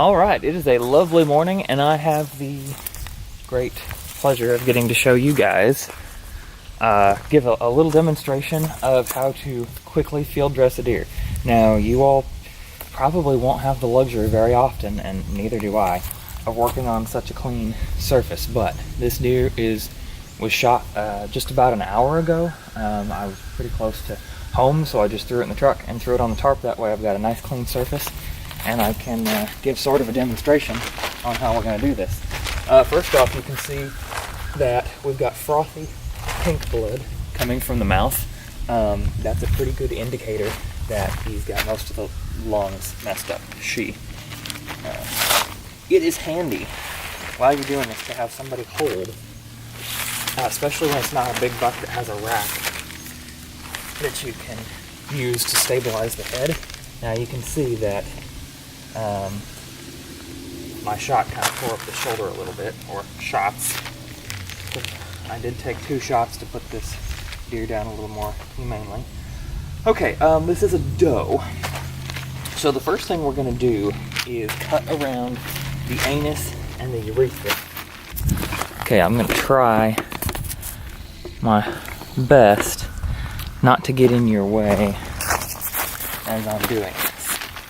All right, it is a lovely morning, and I have the great pleasure of getting to show you guys, give a little demonstration of how to quickly field dress a deer. Now, you all probably won't have the luxury very often, and neither do I, of working on such a clean surface, but this deer was shot just about an hour ago. I was pretty close to home, so I just threw it in the truck and threw it on the tarp. That way I've got a nice clean surface, and I can give sort of a demonstration on how we're going to do this. First off, you can see that we've got frothy pink blood coming from the mouth. That's a pretty good indicator that he's got most of the lungs messed up. It is handy while you're doing this to have somebody hold, especially when it's not a big buck that has a rack that you can use to stabilize the head. Now you can see that my shot kind of tore up the shoulder a little bit, or shots. I did take 2 shots to put this deer down a little more humanely. Okay, this is a doe. So the first thing we're going to do is cut around the anus and the urethra. Okay, I'm going to try my best not to get in your way as I'm doing this.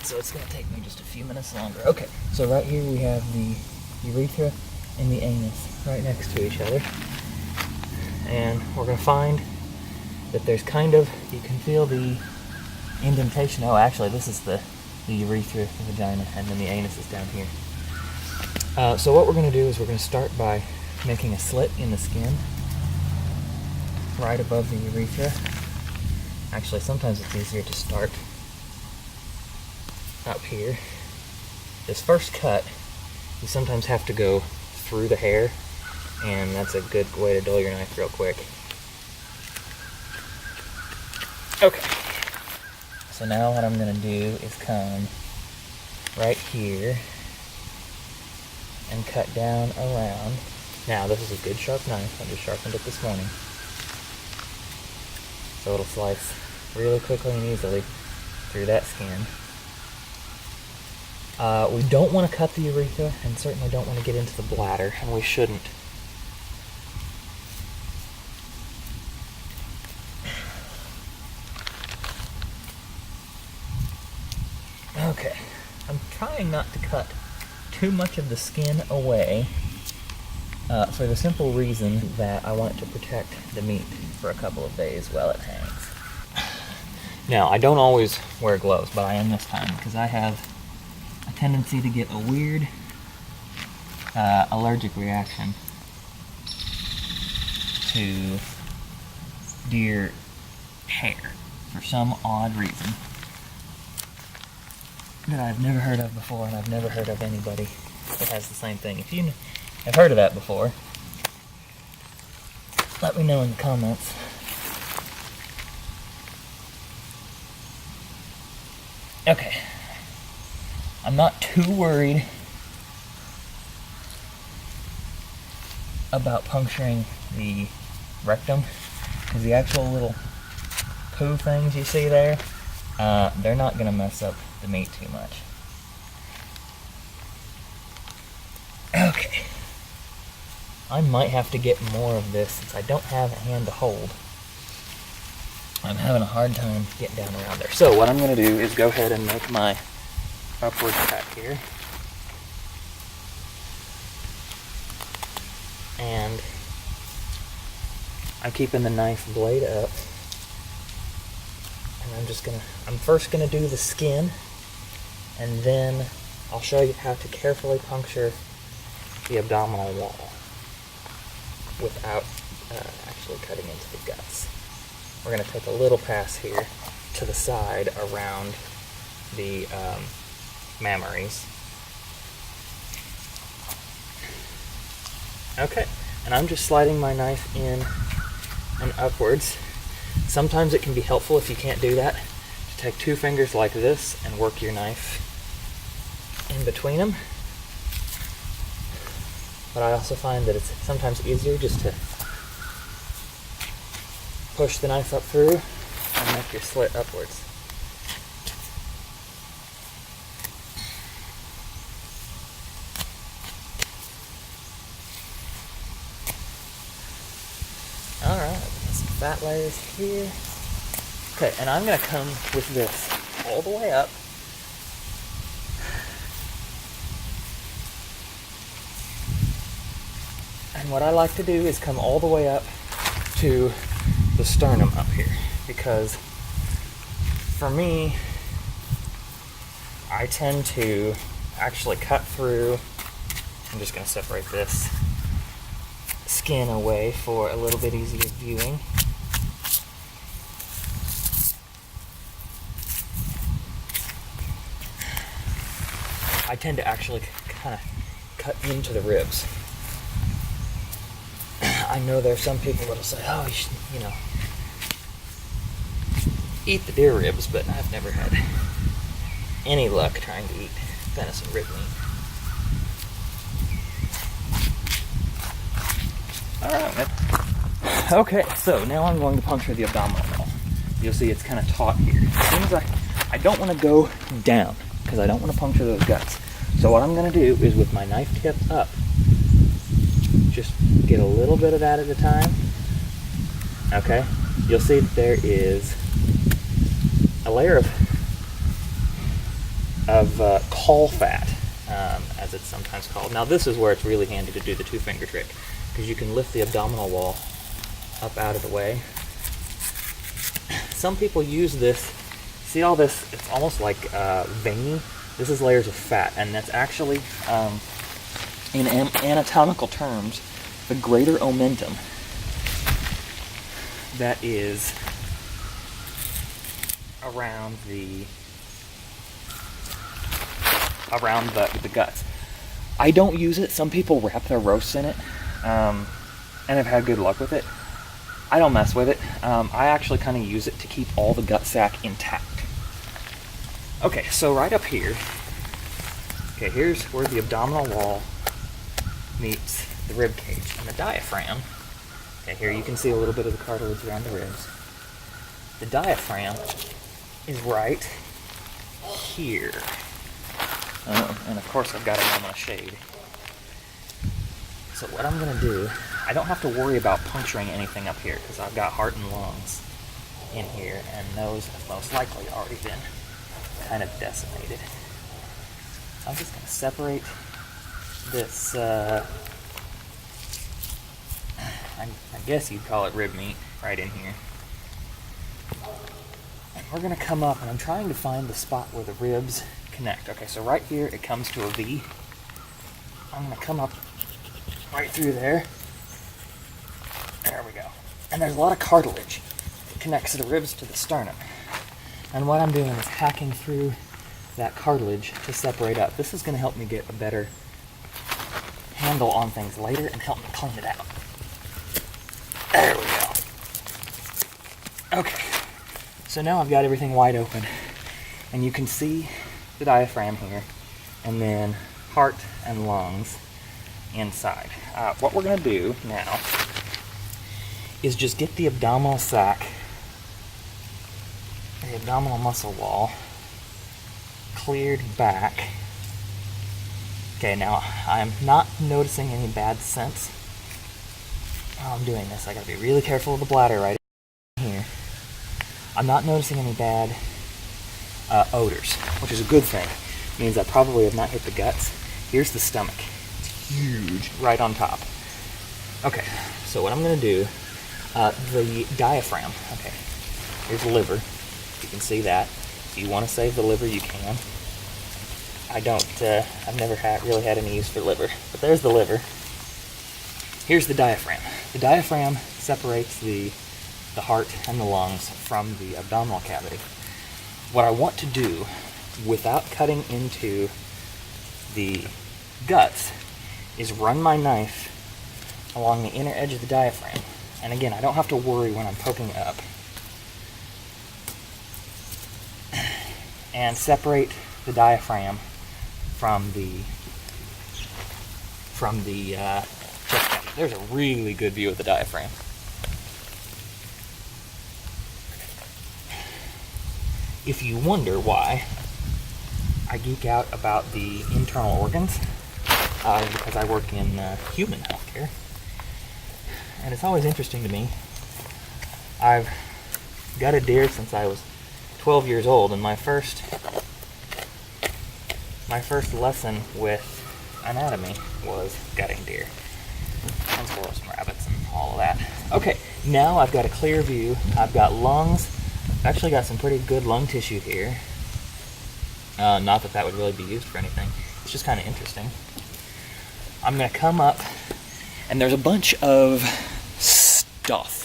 So it's going to take me just a few minutes longer. Okay, so right here we have the urethra and the anus right next to each other. And we're going to find that there's kind of, you can feel the indentation. Oh, actually this is the urethra, the vagina, and then the anus is down here. So what we're going to do is we're going to start by making a slit in the skin right above the urethra. Actually, sometimes it's easier to start up here. This first cut, you sometimes have to go through the hair, and that's a good way to dull your knife real quick. Okay, so now what I'm going to do is come right here and cut down around. Now, this is a good sharp knife. I just sharpened it this morning. So it'll slice really quickly and easily through that skin. We don't want to cut the urethra, and certainly don't want to get into the bladder, and we shouldn't. Okay, I'm trying not to cut too much of the skin away, for the simple reason that I want it to protect the meat for a couple of days while it hangs. Now, I don't always wear gloves, but I am this time, because I have a tendency to get a weird allergic reaction to deer hair for some odd reason that I've never heard of before, and I've never heard of anybody that has the same thing. If you have heard of that before, let me know in the comments. Okay, I'm not too worried about puncturing the rectum, because the actual little poo things you see there, they're not going to mess up the meat too much. Okay, I might have to get more of this since I don't have a hand to hold. I'm having a hard time getting down around there. So what I'm going to do is go ahead and make my upward cut here. And I'm keeping the knife blade up. And I'm first going to do the skin, and then I'll show you how to carefully puncture the abdominal wall without actually cutting into the guts. We're going to take a little pass here to the side around the mammaries. Okay, and I'm just sliding my knife in and upwards. Sometimes it can be helpful, if you can't do that, to take 2 fingers like this and work your knife in between them. But I also find that it's sometimes easier just to push the knife up through and make your slit upwards. fat layers here. Okay, and I'm gonna come with this all the way up. And what I like to do is come all the way up to the sternum up here, because for me, I tend to actually cut through. I'm just going to separate this skin away for a little bit easier viewing. I tend to actually kind of cut into the ribs. I know there's some people that'll say, oh, you should, eat the deer ribs, but I've never had any luck trying to eat venison rib meat. Alright. Okay, so now I'm going to puncture the abdominal wall. You'll see it's kind of taut here. As soon as I don't want to go down, because I don't want to puncture those guts. So what I'm going to do is, with my knife tip up, just get a little bit of that at a time. Okay, you'll see that there is a layer of caul fat, as it's sometimes called. Now this is where it's really handy to do the two-finger trick, because you can lift the abdominal wall up out of the way. Some people use this. See all this? It's almost like veiny. This is layers of fat, and that's actually, in anatomical terms, the greater omentum that is around the guts. I don't use it. Some people wrap their roasts in it, and have had good luck with it. I don't mess with it. I actually kind of use it to keep all the gut sac intact. Okay, so right up here, okay, here's where the abdominal wall meets the rib cage and the diaphragm. Okay, here you can see a little bit of the cartilage around the ribs. The diaphragm is right here. And of course I've got a moment of shade. So what I'm going to do, I don't have to worry about puncturing anything up here, because I've got heart and lungs in here, and those have most likely already been kind of decimated. I'm just going to separate this, I guess you'd call it rib meat, right in here. And we're going to come up, and I'm trying to find the spot where the ribs connect. Okay, so right here it comes to a V. I'm going to come up right through there. There we go. And there's a lot of cartilage that connects the ribs to the sternum. And what I'm doing is hacking through that cartilage to separate up. This is going to help me get a better handle on things later and help me clean it out. There we go. Okay, so now I've got everything wide open, and you can see the diaphragm here, and then heart and lungs inside. What we're going to do now is just get the abdominal sac, the abdominal muscle wall, cleared back. Okay, now I'm not noticing any bad scents while I'm doing this. I gotta be really careful of the bladder right here. I'm not noticing any bad odors, which is a good thing. It means I probably have not hit the guts. Here's the stomach. It's huge, right on top. Okay, so what I'm gonna do, the diaphragm, okay, here's the liver. You can see that. If you want to save the liver, you can. I don't, I've never really had any use for liver, but there's the liver. Here's the diaphragm. The diaphragm separates the heart and the lungs from the abdominal cavity. What I want to do, without cutting into the guts, is run my knife along the inner edge of the diaphragm. And again, I don't have to worry when I'm poking up. And separate the diaphragm from the chest cavity. There's a really good view of the diaphragm. If you wonder why I geek out about the internal organs, because I work in human healthcare, and it's always interesting to me I've got a deer since I was 12 years old, and my first lesson with anatomy was gutting deer, and squirrels and rabbits and all of that. Okay, now I've got a clear view. I've got lungs. I've actually got some pretty good lung tissue here. Not that that would really be used for anything. It's just kind of interesting. I'm going to come up, and there's a bunch of stuff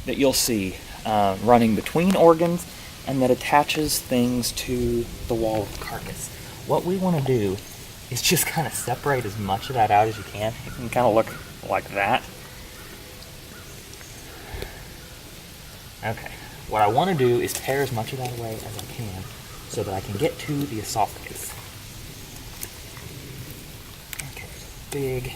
that you'll see running between organs and that attaches things to the wall of the carcass. What we want to do is just kind of separate as much of that out as you can. It can kind of look like that. Okay, what I want to do is tear as much of that away as I can so that I can get to the esophagus. Okay, big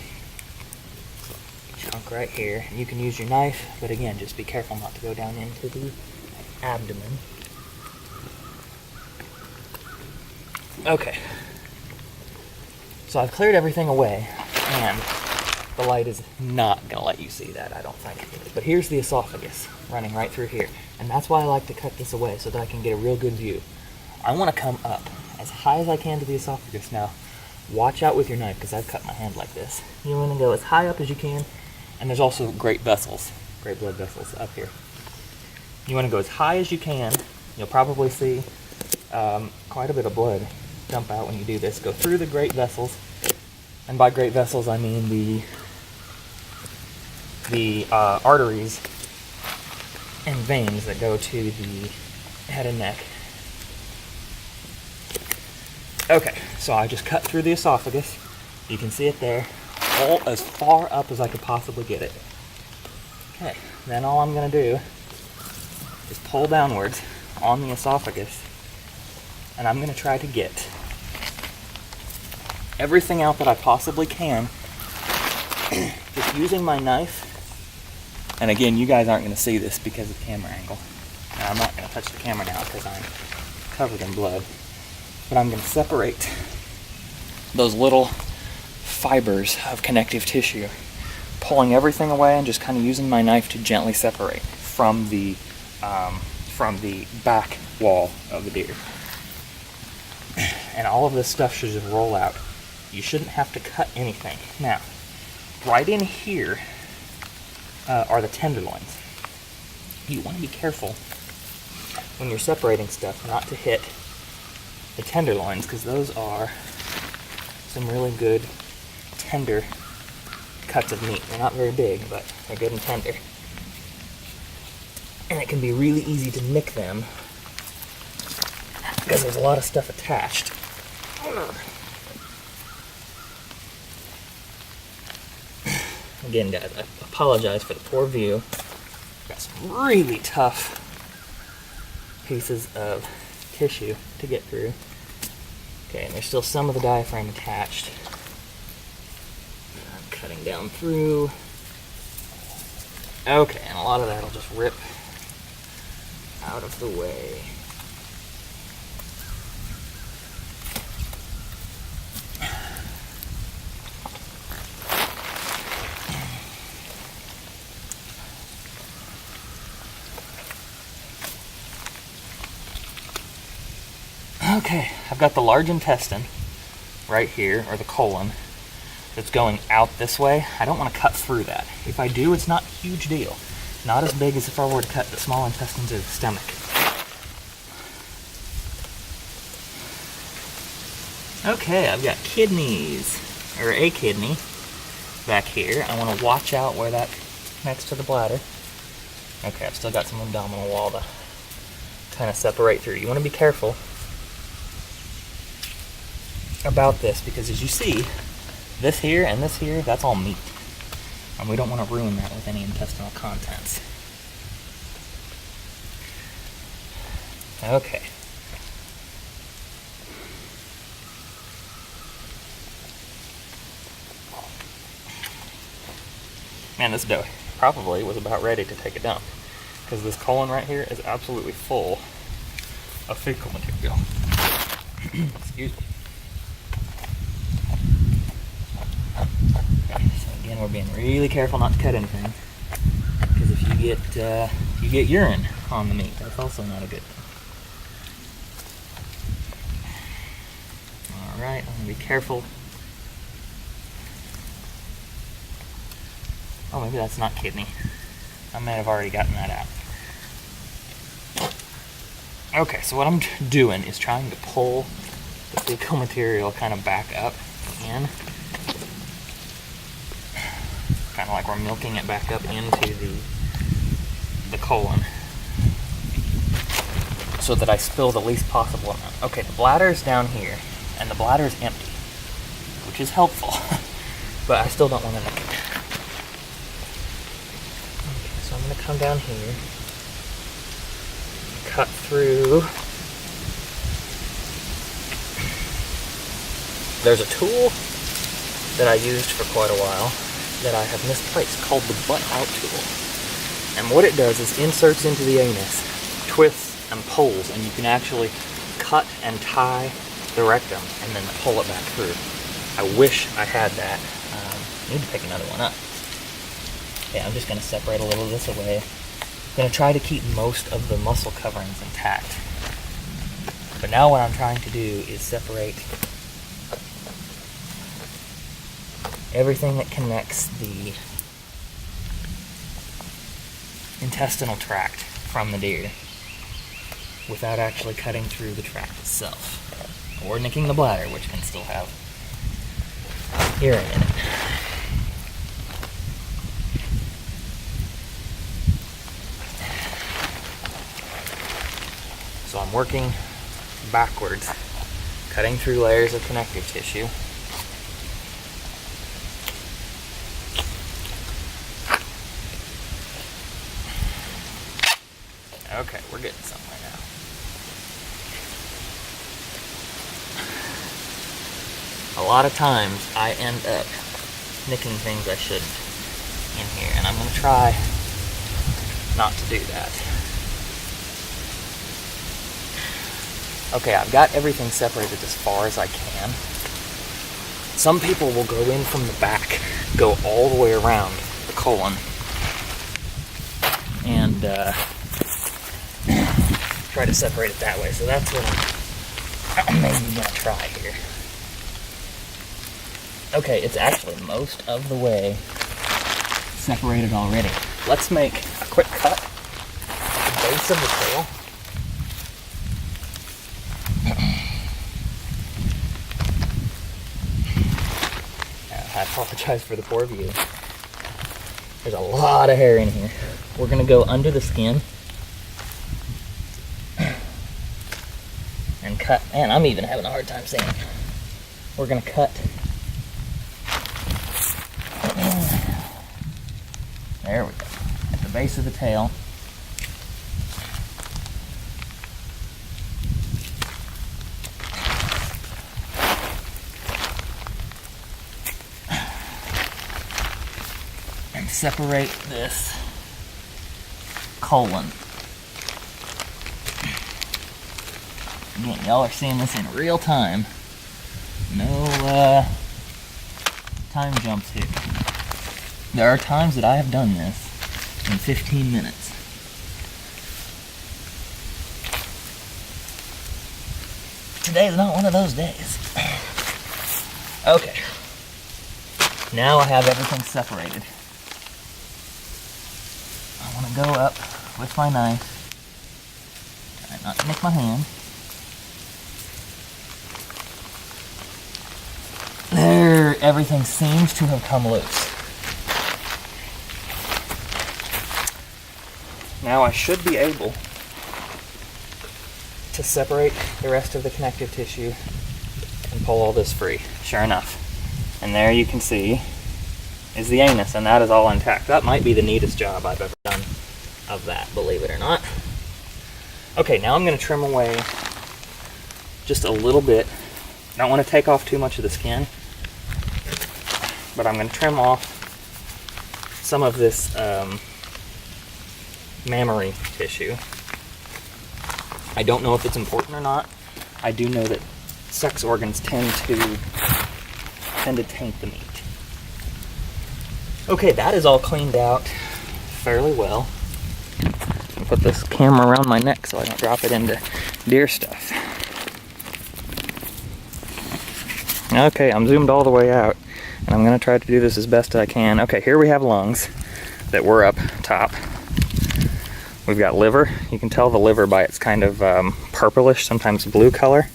chunk right here. You can use your knife, but again, just be careful not to go down into the abdomen. Okay, so I've cleared everything away, and the light is not going to let you see that, I don't think. But here's the esophagus running right through here, and that's why I like to cut this away, so that I can get a real good view. I want to come up as high as I can to the esophagus. Now, watch out with your knife, because I've cut my hand like this. You want to go as high up as you can, and there's also great blood vessels up here. You want to go as high as you can. You'll probably see quite a bit of blood dump out when you do this. Go through the great vessels, and by great vessels I mean the arteries and veins that go to the head and neck. Okay, so I just cut through the esophagus. You can see it there, all as far up as I could possibly get it. Okay, then all I'm going to do is pull downwards on the esophagus, and I'm going to try to get everything out that I possibly can, just using my knife. And again, you guys aren't going to see this because of the camera angle. And I'm not going to touch the camera now because I'm covered in blood. But I'm going to separate those little fibers of connective tissue, pulling everything away and just kind of using my knife to gently separate from the back wall of the deer. And all of this stuff should just roll out. You shouldn't have to cut anything. Now, right in here are the tenderloins. You want to be careful when you're separating stuff not to hit the tenderloins, because those are some really good tender cuts of meat. They're not very big, but they're good and tender. And it can be really easy to nick them because there's a lot of stuff attached. Again, guys, I apologize for the poor view. Got some really tough pieces of tissue to get through. Okay, and there's still some of the diaphragm attached. I'm cutting down through. Okay, and a lot of that will just rip out of the way. Okay, I've got the large intestine right here, or the colon, that's going out this way. I don't want to cut through that. If I do, it's not a huge deal. Not as big as if I were to cut the small intestines or the stomach. Okay, I've got kidneys, or a kidney, back here. I want to watch out where that connects to the bladder. Okay, I've still got some abdominal wall to kind of separate through. You want to be careful about this, because as you see, this here and this here, that's all meat. And we don't want to ruin that with any intestinal contents. Okay. Man, this dough probably was about ready to take a dump, because this colon right here is absolutely full of fecal material. Excuse me. So again, we're being really careful not to cut anything, because if you you get urine on the meat. That's also not a good thing. Alright, I'm going to be careful. Oh, maybe that's not kidney. I may have already gotten that out. Okay, so what I'm doing is trying to pull the fecal material kind of back up in. Kind of like we're milking it back up into the colon, so that I spill the least possible amount. Okay, the bladder's down here, and the bladder's empty, which is helpful, but I still don't want to nick it. Okay, so I'm going to come down here, cut through. There's a tool that I used for quite a while that I have misplaced called the butt out tool. And what it does is inserts into the anus, twists and pulls, and you can actually cut and tie the rectum and then pull it back through. I wish I had that. I need to pick another one up. Yeah, I'm just going to separate a little of this away. I'm going to try to keep most of the muscle coverings intact. But now what I'm trying to do is separate everything that connects the intestinal tract from the deer without actually cutting through the tract itself, or nicking the bladder, which can still have urine in it. So I'm working backwards, cutting through layers of connective tissue. Okay, we're getting somewhere now. A lot of times I end up nicking things I shouldn't in here, and I'm going to try not to do that. Okay, I've got everything separated as far as I can. Some people will go in from the back, go all the way around the colon, and try to separate it that way. So that's what I'm maybe going to try here. Okay, it's actually most of the way separated already. Let's make a quick cut at the base of the tail. I apologize for the poor view. There's a lot of hair in here. We're going to go under the skin and cut. Man, I'm even having a hard time saying it. We're going to cut. There we go. At the base of the tail. And separate this colon. Again, y'all are seeing this in real time. No time jumps here. There are times that I have done this in 15 minutes. Today is not one of those days. Okay. Now I have everything separated. I want to go up with my knife. Try not to nick my hand. There, everything seems to have come loose. Now I should be able to separate the rest of the connective tissue and pull all this free. Sure enough. And there you can see is the anus, and that is all intact. That might be the neatest job I've ever done of that, believe it or not. Okay, now I'm going to trim away just a little bit. I don't want to take off too much of the skin, but I'm going to trim off some of this mammary tissue. I don't know if it's important or not. I do know that sex organs tend to taint the meat. Okay, that is all cleaned out fairly well. and put this camera around my neck so I don't drop it into deer stuff. Okay, I'm zoomed all the way out, and I'm going to try to do this as best I can. Okay, here we have lungs that were up top. We've got liver. You can tell the liver by its kind of purplish, sometimes blue color.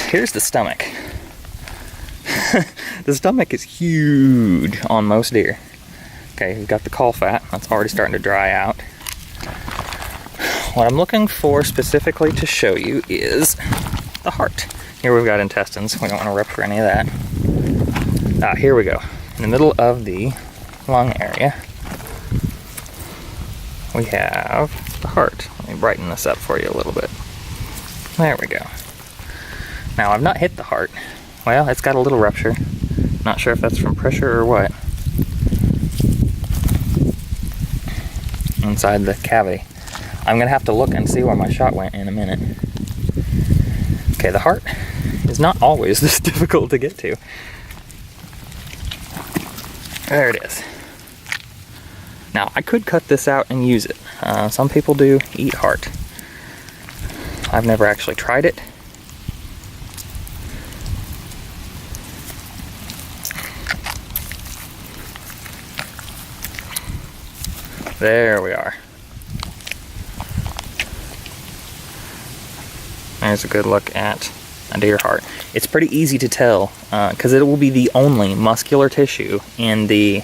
Here's the stomach. The stomach is huge on most deer. Okay, we've got the caul fat. That's already starting to dry out. What I'm looking for specifically to show you is the heart. Here we've got intestines. We don't want to rupture any of that. Here we go. In the middle of the lung area, we have the heart. Let me brighten this up for you a little bit. There we go. Now, I've not hit the heart. Well, it's got a little rupture. Not sure if that's from pressure or what. Inside the cavity. I'm going to have to look and see where my shot went in a minute. Okay, the heart is not always this difficult to get to. There it is. Now, I could cut this out and use it. Some people do eat heart. I've never actually tried it. There we are. There's a good look at a deer heart. It's pretty easy to tell because it will be the only muscular tissue in the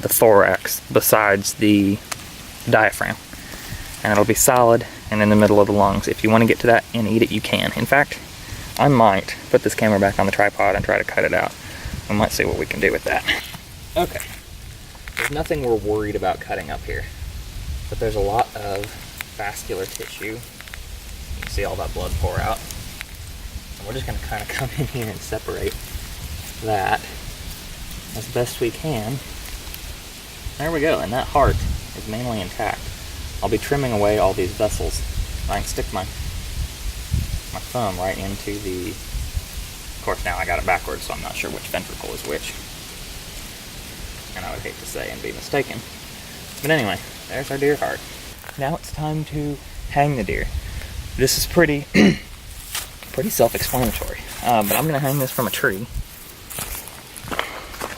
thorax besides the diaphragm, and it'll be solid and in the middle of the lungs. If you want to get to that and eat it, you can. In fact, I might put this camera back on the tripod and try to cut it out. We might see what we can do with that. Okay. There's nothing we're worried about cutting up here, but there's a lot of vascular tissue. You can see all that blood pour out. And we're just going to kind of come in here and separate that as best we can. There we go, and that heart is mainly intact. I'll be trimming away all these vessels. I can stick my thumb right into the... Of course, now I got it backwards, so I'm not sure which ventricle is which. And I would hate to say and be mistaken. But anyway, there's our deer heart. Now it's time to hang the deer. This is pretty self-explanatory. But I'm going to hang this from a tree.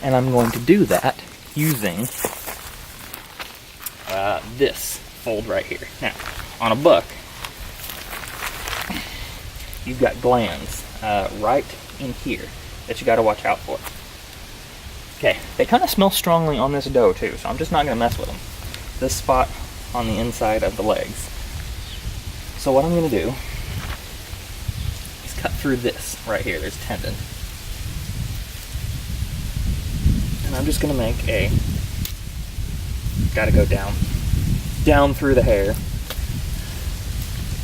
And I'm going to do that using this fold right here. Now, on a buck, you've got glands right in here that you got to watch out for. Okay, they kind of smell strongly on this doe too, so I'm just not going to mess with them. This spot on the inside of the legs. So what I'm going to do is cut through this right here. There's tendon. And I'm just going to make a... Got to go down through the hair.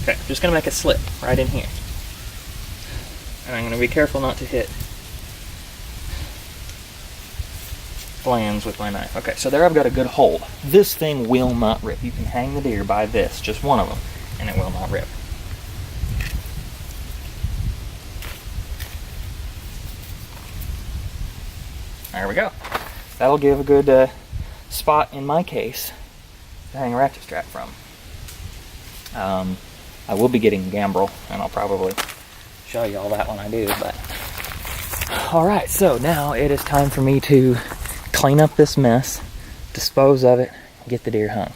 Okay, I'm just going to make a slit right in here. And I'm going to be careful not to hit glands with my knife. Okay, so there I've got a good hole. This thing will not rip. You can hang the deer by this, just one of them, and it will not rip. There we go. That'll give a good spot in my case to hang a ratchet strap from. I will be getting gambrel, and I'll probably show you all that when I do, but... Alright, so now it is time for me to clean up this mess, dispose of it, get the deer hung.